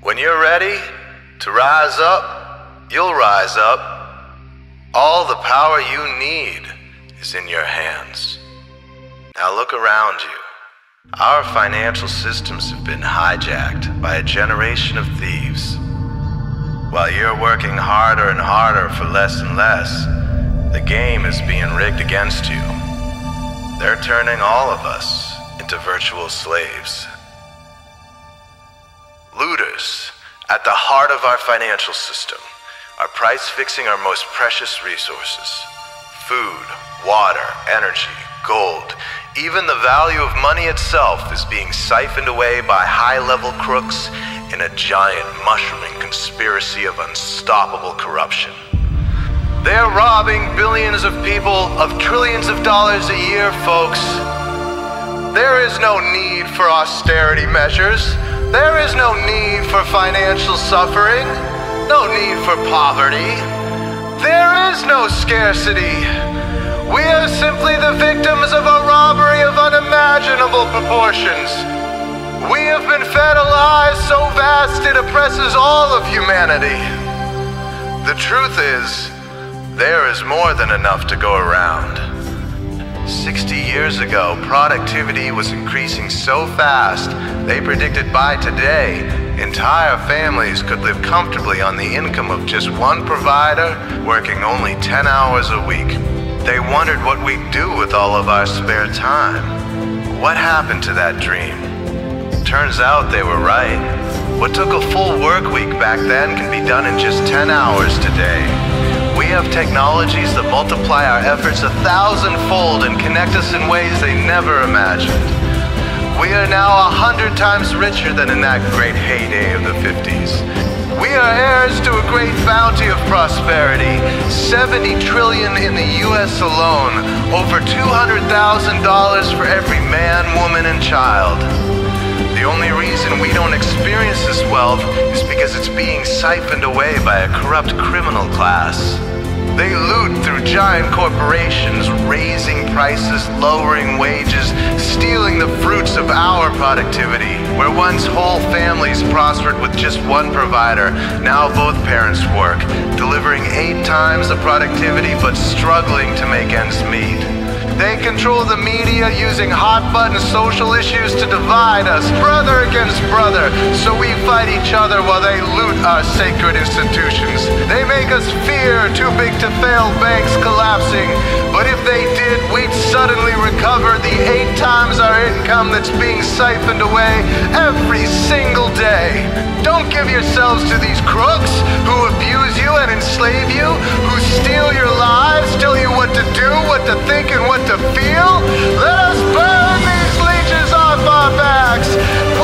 When you're ready to rise up, you'll rise up. All the power you need is in your hands. Now look around you. Our financial systems have been hijacked by a generation of thieves. While you're working harder and harder for less and less, the game is being rigged against you. They're turning all of us into virtual slaves. Looters, at the heart of our financial system, are price-fixing our most precious resources. Food, water, energy, gold, even the value of money itself is being siphoned away by high-level crooks in a giant mushrooming conspiracy of unstoppable corruption. They're robbing billions of people of trillions of dollars a year, folks. There is no need for austerity measures. There is no need for financial suffering, no need for poverty. There is no scarcity. We are simply the victims of a robbery of unimaginable proportions. We have been fed a lie so vast it oppresses all of humanity. The truth is, there is more than enough to go around. 60 years ago, productivity was increasing so fast, they predicted by today, entire families could live comfortably on the income of just one provider, working only 10 hours a week. They wondered what we'd do with all of our spare time. What happened to that dream? Turns out they were right. What took a full work week back then can be done in just 10 hours today. We have technologies that multiply our efforts 1,000-fold and connect us in ways they never imagined. We are now 100 times richer than in that great heyday of the 50s. We are heirs to a great bounty of prosperity, $70 trillion in the US alone, over $200,000 for every man, woman, and child. The only reason we don't experience this wealth is because it's being siphoned away by a corrupt criminal class. They loot through giant corporations, raising prices, lowering wages, stealing the fruits of our productivity. Where once whole families prospered with just one provider, now both parents work, delivering 8 times the productivity but struggling to make ends meet. They control the media using hot-button social issues to divide us, brother against brother, so we fight each other while they loot our sacred institutions. They make us fear too big to fail banks collapsing, but if they did, we'd suddenly recover the 8 times our income that's being siphoned away every single day. Don't give yourselves to these crooks who abuse you and enslave you, who steal your lives, tell you what to do, what to think, and what to feel. Let us burn these leeches off our backs.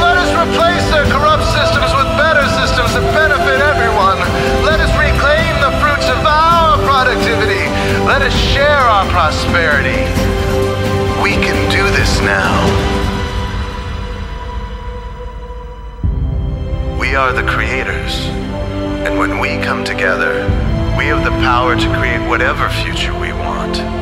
Let us replace their corrupt systems with better systems that benefit everyone. Let us reclaim the fruits of our productivity. Let us share our prosperity. We can do this now. We are the creators, and when we come together, we have the power to create whatever future we want.